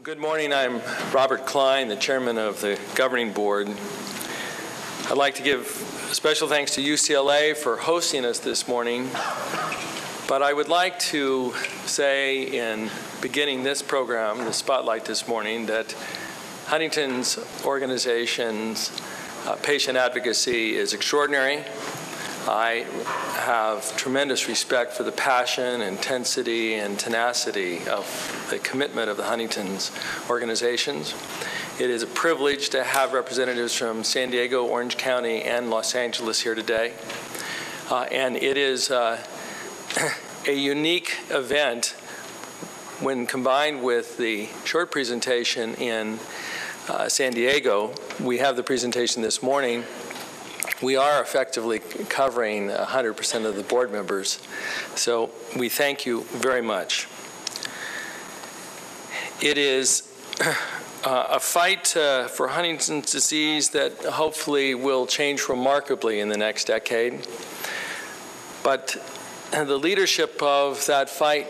Good morning. I'm Robert Klein, the chairman of the Governing Board. I'd like to give special thanks to UCLA for hosting us this morning, but I would like to say in beginning this program, the spotlight this morning, that Huntington's organization's patient advocacy is extraordinary. I have tremendous respect for the passion, intensity, and tenacity of the commitment of the Huntington's organizations. It is a privilege to have representatives from San Diego, Orange County, and Los Angeles here today. And it is a unique event when combined with the short presentation in San Diego. We have the presentation this morning. We are effectively covering 100% of the board members, so we thank you very much. It is a fight for Huntington's disease that hopefully will change remarkably in the next decade, but the leadership of that fight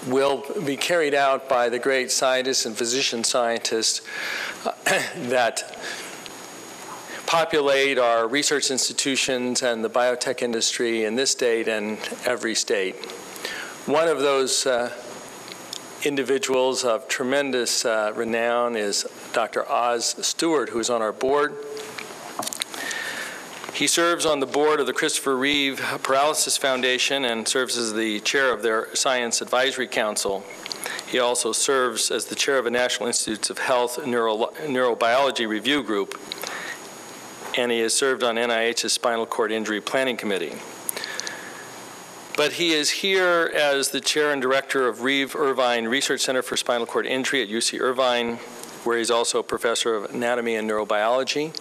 will be carried out by the great scientists and physician scientists that populate our research institutions and the biotech industry in this state and every state. One of those individuals of tremendous renown is Dr. Oswald Steward, who is on our board. He serves on the board of the Christopher Reeve Paralysis Foundation and serves as the chair of their Science Advisory Council. He also serves as the chair of the National Institutes of Health Neurobiology Review Group, and he has served on NIH's Spinal Cord Injury Planning Committee. But he is here as the chair and director of Reeve-Irvine Research Center for Spinal Cord Injury at UC Irvine, where he's also a professor of anatomy and neurobiology.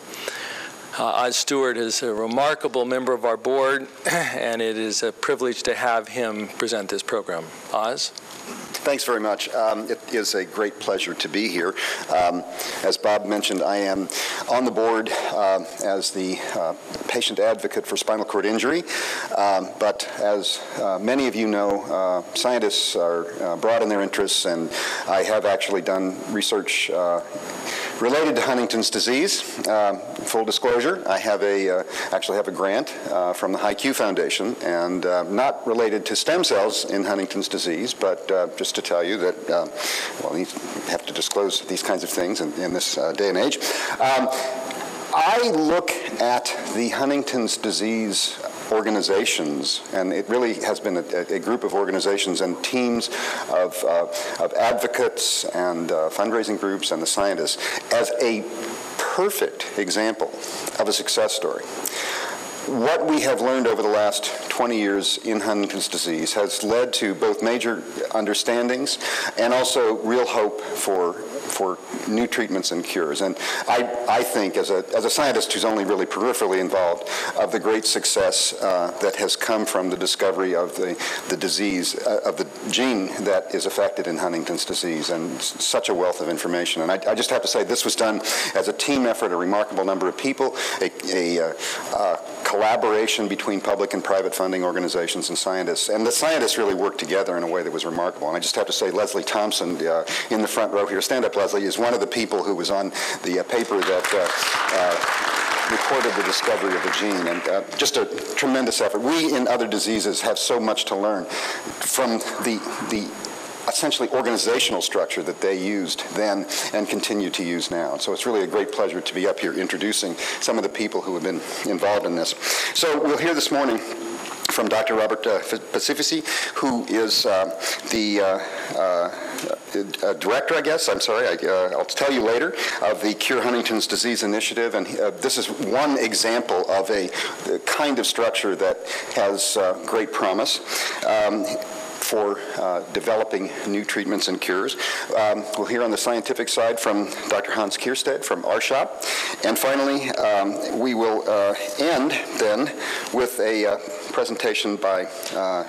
Oz Steward is a remarkable member of our board, and it is a privilege to have him present this program. Oz? Thanks very much. It is a great pleasure to be here. As Bob mentioned, I am on the board as the patient advocate for spinal cord injury. But as many of you know, scientists are broad in their interests, and I have actually done research related to Huntington's disease. Full disclosure, I have actually have a grant from the HiQ Foundation, and not related to stem cells in Huntington's disease, but just to tell you that, well, you have to disclose these kinds of things in this day and age. I look at the Huntington's disease organizations, and it really has been a group of organizations and teams of advocates and fundraising groups and the scientists as a perfect example of a success story. What we have learned over the last 20 years in Huntington's disease has led to both major understandings and also real hope for new treatments and cures. And I think, as a scientist who's only really peripherally involved, of the great success that has come from the discovery of the disease, of the gene that is affected in Huntington's disease, and such a wealth of information. And I just have to say, this was done as a team effort, a remarkable number of people, a collaboration between public and private funding organizations and scientists. And the scientists really worked together in a way that was remarkable. And I just have to say, Leslie Thompson, in the front row here, stand up, Leslie, is one of the people who was on the paper that recorded the discovery of the gene, and just a tremendous effort. We, in other diseases, have so much to learn from the essentially organizational structure that they used then and continue to use now. And so it's really a great pleasure to be up here introducing some of the people who have been involved in this. So we'll hear this morning from Dr. Robert Pacifici, who is the director, I guess, I'm sorry, I'll tell you later, of the Cure Huntington's Disease Initiative. And this is one example of a kind of structure that has great promise for developing new treatments and cures. We'll hear on the scientific side from Dr. Hans Kierstead from our shop. And finally, we will end then with a presentation by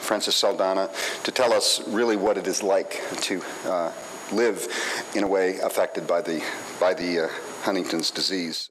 Francis Saldana to tell us really what it is like to live in a way affected by the Huntington's disease.